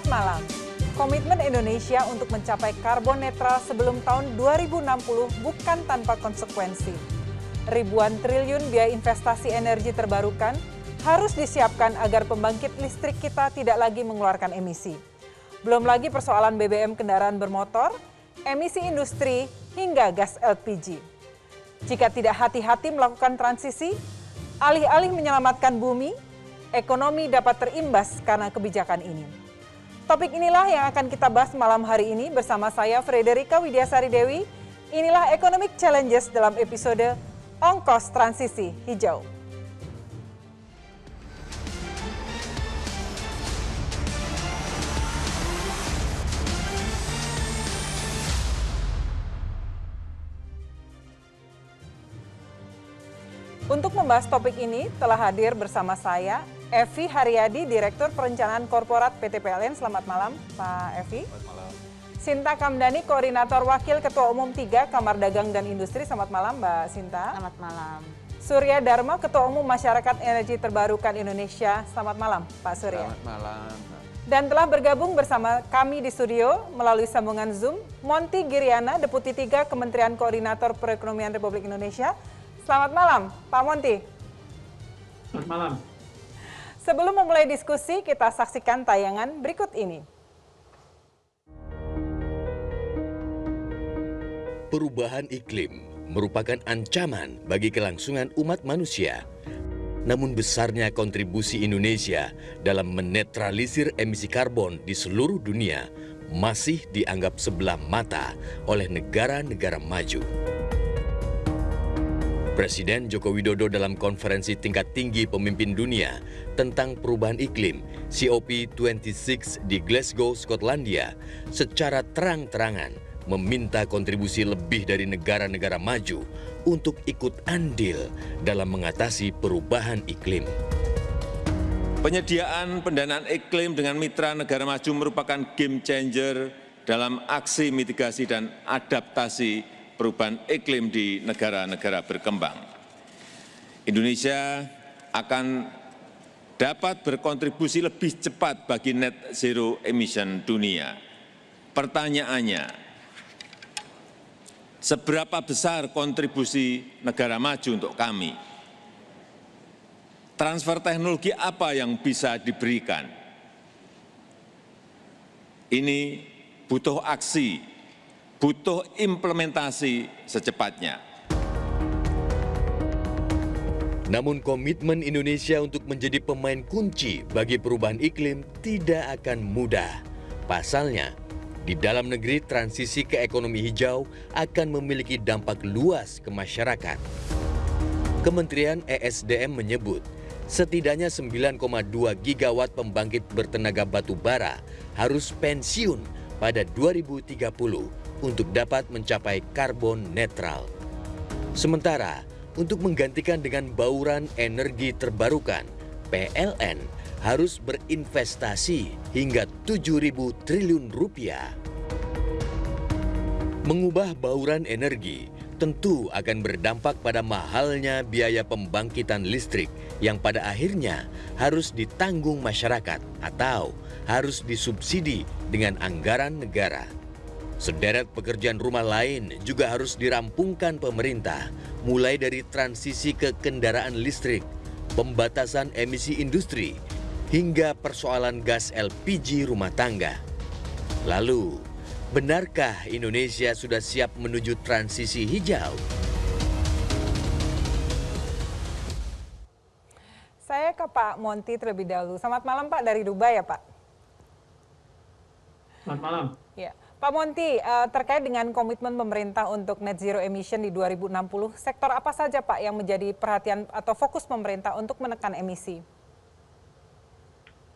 Selamat malam. Komitmen Indonesia untuk mencapai karbon netral sebelum tahun 2060 bukan tanpa konsekuensi. Ribuan triliun biaya investasi energi terbarukan harus disiapkan agar pembangkit listrik kita tidak lagi mengeluarkan emisi. Belum lagi persoalan BBM kendaraan bermotor, emisi industri, hingga gas LPG. Jika tidak hati-hati melakukan transisi, alih-alih menyelamatkan bumi, ekonomi dapat terimbas karena kebijakan ini. Topik inilah yang akan kita bahas malam hari ini bersama saya Frederika Widiasari Dewi. Inilah Economic Challenges dalam episode Ongkos Transisi Hijau. Untuk membahas topik ini telah hadir bersama saya Evi Haryadi, Direktur Perencanaan Korporat PT PLN. Selamat malam, Pak Evi. Selamat malam. Sinta Kamdani, Koordinator Wakil Ketua Umum 3 Kamar Dagang dan Industri. Selamat malam, Mbak Sinta. Selamat malam. Surya Dharma, Ketua Umum Masyarakat Energi Terbarukan Indonesia. Selamat malam, Pak Surya. Selamat malam. Dan telah bergabung bersama kami di studio melalui sambungan Zoom, Monty Giriana, Deputi 3 Kementerian Koordinator Perekonomian Republik Indonesia. Selamat malam, Pak Monty. Selamat malam. Sebelum memulai diskusi, kita saksikan tayangan berikut ini. Perubahan iklim merupakan ancaman bagi kelangsungan umat manusia. Namun besarnya kontribusi Indonesia dalam menetralisir emisi karbon di seluruh dunia masih dianggap sebelah mata oleh negara-negara maju. Presiden Joko Widodo dalam konferensi tingkat tinggi pemimpin dunia tentang perubahan iklim COP26 di Glasgow, Skotlandia secara terang-terangan meminta kontribusi lebih dari negara-negara maju untuk ikut andil dalam mengatasi perubahan iklim. Penyediaan pendanaan iklim dengan mitra negara maju merupakan game changer dalam aksi mitigasi dan adaptasi perubahan iklim di negara-negara berkembang. Indonesia akan dapat berkontribusi lebih cepat bagi net zero emission dunia. Pertanyaannya, seberapa besar kontribusi negara maju untuk kami? Transfer teknologi apa yang bisa diberikan? Ini butuh aksi, butuh implementasi secepatnya. Namun komitmen Indonesia untuk menjadi pemain kunci bagi perubahan iklim tidak akan mudah. Pasalnya, di dalam negeri transisi ke ekonomi hijau akan memiliki dampak luas ke masyarakat. Kementerian ESDM menyebut, setidaknya 9,2 gigawatt pembangkit bertenaga batu bara harus pensiun pada 2030 untuk dapat mencapai karbon netral. Sementara, untuk menggantikan dengan bauran energi terbarukan, PLN harus berinvestasi hingga 7.000 triliun rupiah. Mengubah bauran energi tentu akan berdampak pada mahalnya biaya pembangkitan listrik yang pada akhirnya harus ditanggung masyarakat atau harus disubsidi dengan anggaran negara. Sederet pekerjaan rumah lain juga harus dirampungkan pemerintah, mulai dari transisi ke kendaraan listrik, pembatasan emisi industri, hingga persoalan gas LPG rumah tangga. Lalu, benarkah Indonesia sudah siap menuju transisi hijau? Saya ke Pak Monty terlebih dahulu. Selamat malam Pak, dari Dubai ya Pak? Selamat malam. Ya. Pak Monty, terkait dengan komitmen pemerintah untuk net zero emission di 2060, sektor apa saja Pak yang menjadi perhatian atau fokus pemerintah untuk menekan emisi?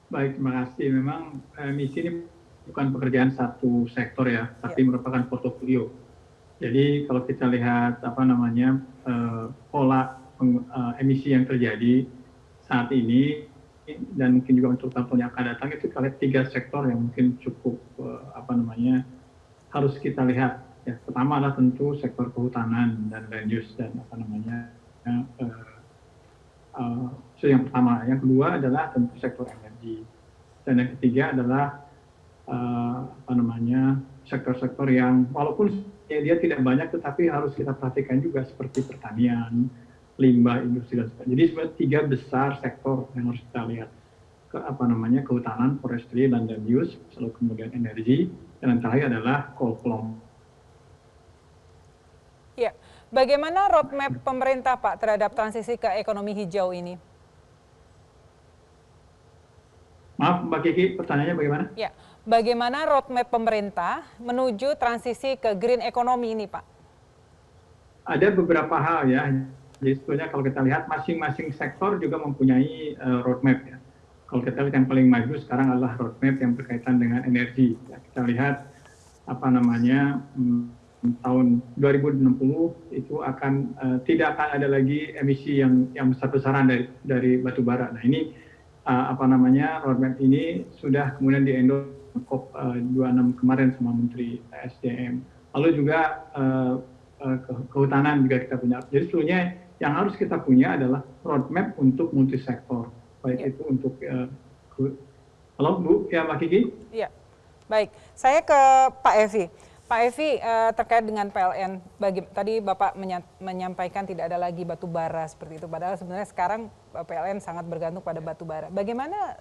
Baik, terima kasih. Memang emisi ini bukan pekerjaan satu sektor ya, tapi merupakan portofolio. Jadi kalau kita lihat pola emisi yang terjadi saat ini dan mungkin juga untuk tahun yang akan datang, itu kita lihat 3 sektor yang mungkin cukup harus kita lihat. Ya, pertama adalah tentu sektor kehutanan dan land use dan itu yang pertama. Yang kedua adalah tentu sektor energi dan yang ketiga adalah apa namanya sektor-sektor yang walaupun ya, dia tidak banyak tetapi harus kita perhatikan juga seperti pertanian, limbah, industri dan sebagainya. Jadi sebenarnya 3 besar sektor yang harus kita lihat. Apa namanya kehutanan, forestry, land and use, lalu kemudian energi, dan yang terakhir adalah coal plum. Ya, bagaimana roadmap pemerintah Pak terhadap transisi ke ekonomi hijau ini? Maaf Mbak Kiki, pertanyaannya bagaimana? Ya, bagaimana roadmap pemerintah menuju transisi ke green economy ini Pak? Ada beberapa hal ya. Jadi sebetulnya kalau kita lihat masing-masing sektor juga mempunyai roadmap ya. Kalau kita lihat yang paling maju sekarang adalah roadmap yang berkaitan dengan energi. Ya, kita lihat apa namanya tahun 2060 itu akan tidak akan ada lagi emisi yang besar-besaran dari batu bara. Nah ini apa namanya roadmap ini sudah kemudian di-endorse COP26 kemarin sama Menteri SDM. Lalu juga kehutanan juga kita punya. Jadi sebetulnya yang harus kita punya adalah roadmap untuk multisektor. Baik itu untuk halo Bu, ya Mbak Kiki? Iya, baik. Saya ke Pak Evi. Pak Evi, terkait dengan PLN, tadi Bapak menyampaikan tidak ada lagi batu bara seperti itu. Padahal sebenarnya sekarang PLN sangat bergantung pada batu bara. Bagaimana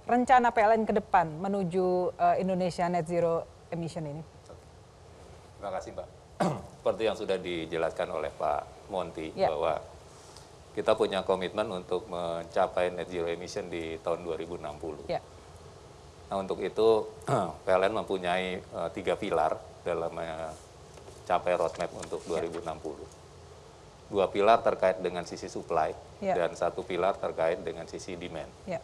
rencana PLN ke depan menuju Indonesia Net Zero Emission ini? Terima kasih Mbak. Seperti yang sudah dijelaskan oleh Pak Monty, bahwa kita punya komitmen untuk mencapai net zero emission di tahun 2060. Ya. Nah untuk itu PLN mempunyai 3 pilar dalam mencapai roadmap untuk 2060. 2 pilar terkait dengan sisi supply dan 1 pilar terkait dengan sisi demand. 2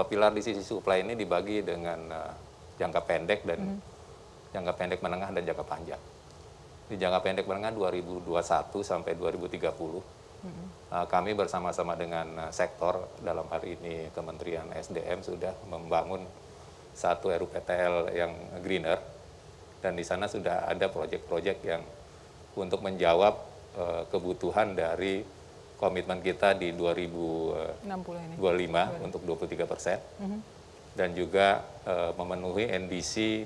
pilar di sisi supply ini dibagi dengan jangka pendek dan jangka pendek menengah dan jangka panjang. Di jangka pendek menengah 2021 sampai 2030. Kami bersama-sama dengan sektor, dalam hari ini Kementerian SDM sudah membangun satu RUPTL yang greener, dan di sana sudah ada proyek-proyek yang untuk menjawab kebutuhan dari komitmen kita di 2025 untuk 23%, dan juga memenuhi NDC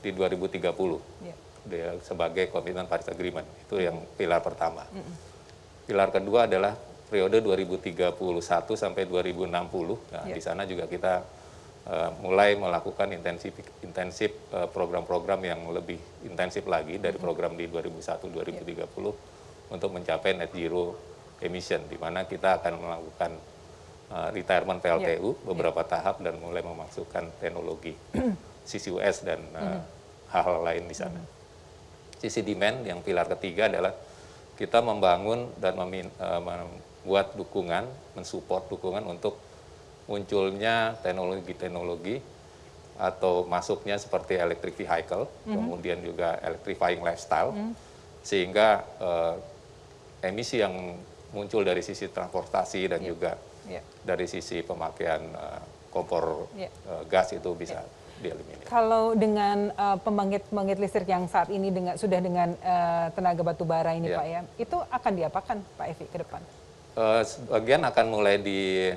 di 2030 sebagai komitmen Paris Agreement. Itu yang pilar pertama. Pilar kedua adalah periode 2031 sampai 2060. Nah, di sana juga kita mulai melakukan intensif program-program yang lebih intensif lagi dari program di 2001-2030 untuk mencapai net zero emission, di mana kita akan melakukan retirement PLTU beberapa tahap dan mulai memasukkan teknologi CCUS dan hal-hal lain di sana. Sisi demand yang pilar ketiga adalah kita membangun dan membuat dukungan, mensupport dukungan untuk munculnya teknologi-teknologi atau masuknya seperti electric vehicle, kemudian juga electrifying lifestyle, sehingga emisi yang muncul dari sisi transportasi dan juga dari sisi pemakaian kompor gas itu bisa dieliminir. Kalau dengan pembangkit listrik yang saat ini sudah dengan tenaga batu bara ini Pak ya, itu akan diapakan Pak Evi ke depan? Sebagian akan mulai di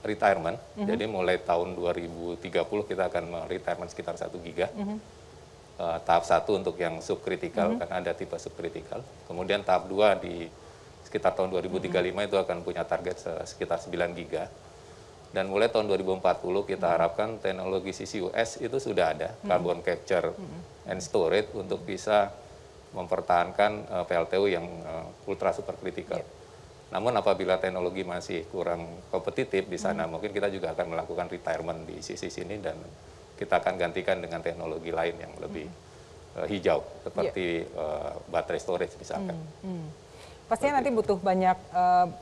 retirement, jadi mulai tahun 2030 kita akan retirement sekitar 1 giga. Tahap 1 untuk yang subkritikal, kan ada tipe subkritikal. Kemudian tahap 2 di sekitar tahun 2035 itu akan punya target sekitar 9 giga. Dan mulai tahun 2040 kita harapkan teknologi CCUS itu sudah ada, carbon capture and storage, untuk bisa mempertahankan PLTU yang ultra superkritikal. Namun apabila teknologi masih kurang kompetitif di sana, mungkin kita juga akan melakukan retirement di sisi sini dan kita akan gantikan dengan teknologi lain yang lebih hijau, seperti baterai storage misalkan. Pastinya nanti butuh banyak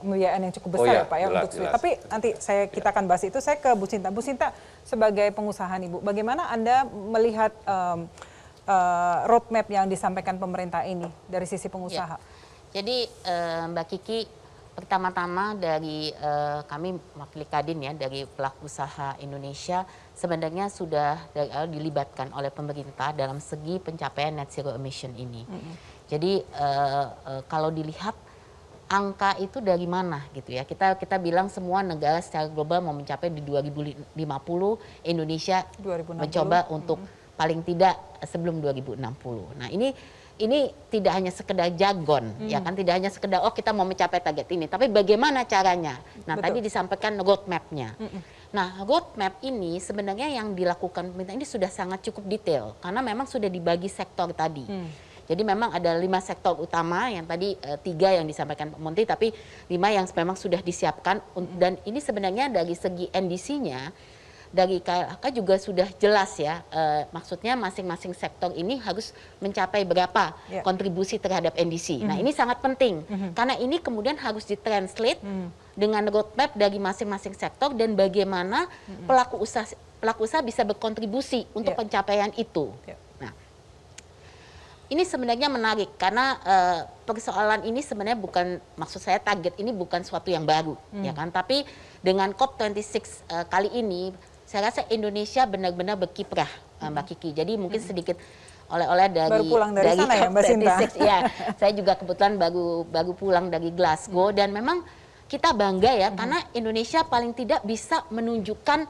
pembiayaan yang cukup besar ya Pak ya untuk jelas. Tapi nanti kita akan bahas itu. Saya ke Bu Sinta. Bu Sinta, sebagai pengusaha nih Bu, bagaimana Anda melihat roadmap yang disampaikan pemerintah ini dari sisi pengusaha? Jadi Mbak Kiki, pertama-tama dari kami mewakili Kadin ya, dari pelaku usaha Indonesia, sebenarnya sudah dari awal dilibatkan oleh pemerintah dalam segi pencapaian net zero emission ini. Jadi kalau dilihat angka itu dari mana gitu ya. Kita bilang semua negara secara global mau mencapai di 2050, Indonesia 2060. mencoba untuk paling tidak sebelum 2060. Nah, ini tidak hanya sekedar jargon, ya kan, tidak hanya sekedar kita mau mencapai target ini, tapi bagaimana caranya. Nah, tadi disampaikan roadmap-nya. Nah, roadmap ini sebenarnya yang dilakukan pemerintah ini sudah sangat cukup detail karena memang sudah dibagi sektor tadi. Jadi memang ada 5 sektor utama, yang tadi 3 yang disampaikan Pak Monty, tapi 5 yang memang sudah disiapkan. Dan ini sebenarnya dari segi NDC-nya, dari KLHK juga sudah jelas ya, maksudnya masing-masing sektor ini harus mencapai berapa kontribusi terhadap NDC. Nah, ini sangat penting, karena ini kemudian harus ditranslate dengan roadmap dari masing-masing sektor dan bagaimana pelaku usaha bisa berkontribusi untuk pencapaian itu. Ini sebenarnya menarik karena persoalan ini sebenarnya bukan, maksud saya target ini bukan suatu yang baru, ya kan? Tapi dengan COP26 kali ini, saya rasa Indonesia benar-benar berkiprah, Mbak Kiki. Jadi mungkin sedikit oleh-oleh dari sana ya, Mbak Sinta? Ya, saya juga kebetulan baru pulang dari Glasgow dan memang kita bangga ya karena Indonesia paling tidak bisa menunjukkan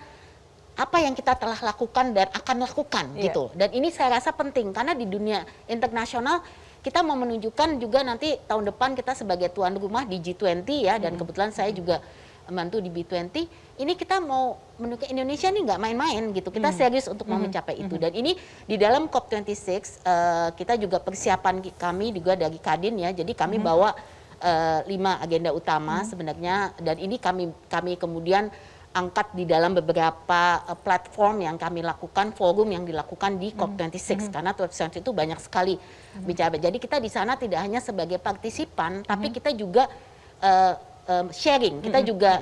apa yang kita telah lakukan dan akan lakukan gitu. Dan ini saya rasa penting karena di dunia internasional kita mau menunjukkan juga nanti tahun depan kita sebagai tuan rumah di G20 ya, dan kebetulan saya juga membantu di B20. Ini kita mau menunjukkan Indonesia ini nggak main-main gitu. Kita serius untuk mau mencapai itu. Dan ini di dalam COP26 kita juga persiapan kami juga dari Kadin ya. Jadi kami bawa 5 agenda utama sebenarnya, dan ini kami kemudian angkat di dalam beberapa platform yang kami lakukan, forum yang dilakukan di COP26 karena COP26 itu banyak sekali bicara. Jadi kita di sana tidak hanya sebagai partisipan, tapi kita juga sharing, kita juga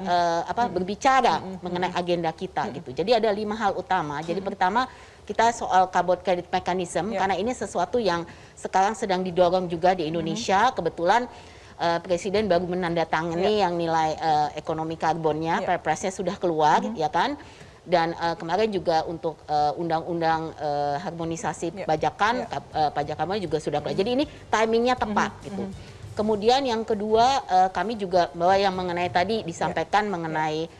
berbicara mengenai agenda kita gitu. Jadi ada 5 hal utama. Jadi pertama kita soal carbon credit mechanism karena ini sesuatu yang sekarang sedang didorong juga di Indonesia. Kebetulan Presiden baru menandatangani yang nilai ekonomi karbonnya, Perpresnya sudah keluar, ya kan? Dan kemarin juga untuk undang-undang harmonisasi pajakan, pajak karbon juga sudah keluar. Jadi ini timingnya tepat gitu. Kemudian yang kedua kami juga bahwa yang mengenai tadi disampaikan mengenai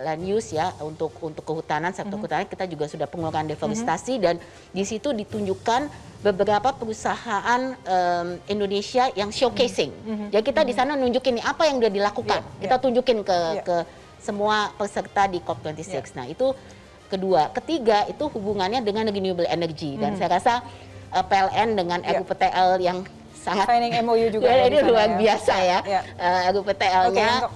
land use ya, untuk kehutanan, sektor kehutanan kita juga sudah pengurangan deforestasi dan di situ ditunjukkan beberapa perusahaan Indonesia yang showcasing. Jadi kita di sana nunjukin apa yang sudah dilakukan. Kita tunjukin ke semua peserta di COP26. Nah, itu kedua. Ketiga itu hubungannya dengan renewable energy dan saya rasa PLN dengan RUPTL yang sangat signing MOU juga ini luar ya. biasa ya. RUPTL-nya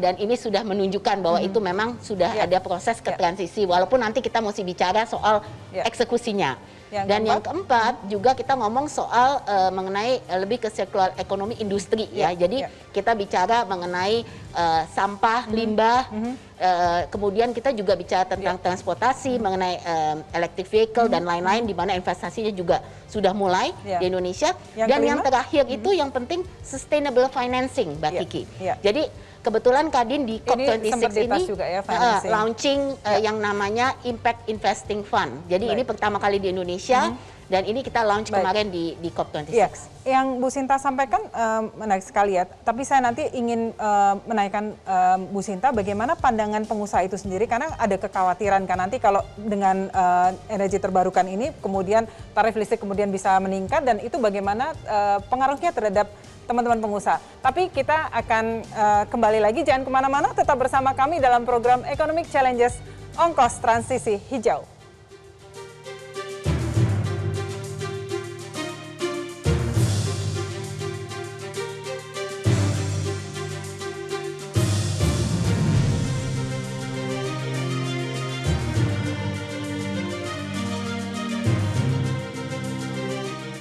dan ini sudah menunjukkan bahwa itu memang sudah ada proses ke transisi walaupun nanti kita mesti bicara soal eksekusinya. Yang keempat juga kita ngomong soal mengenai lebih ke circular economy industri ya. Jadi kita bicara mengenai sampah, limbah, kemudian kita juga bicara tentang transportasi, mengenai electric vehicle dan lain-lain di mana investasinya juga sudah mulai di Indonesia. Dan yang terakhir itu yang penting sustainable financing, Mbak Kiki. Jadi kebetulan Kadin di COP26 ini launching yang namanya Impact Investing Fund. Jadi ini pertama kali di Indonesia dan ini kita launch kemarin di COP26. Yang Bu Sinta sampaikan menarik sekali ya. Tapi saya nanti ingin menanyakan Bu Sinta bagaimana pandangan pengusaha itu sendiri karena ada kekhawatiran kan nanti kalau dengan energi terbarukan ini kemudian tarif listrik kemudian bisa meningkat dan itu bagaimana pengaruhnya terhadap teman-teman pengusaha. Tapi kita akan kembali lagi, jangan kemana-mana, tetap bersama kami dalam program Economic Challenges Ongkos Transisi Hijau.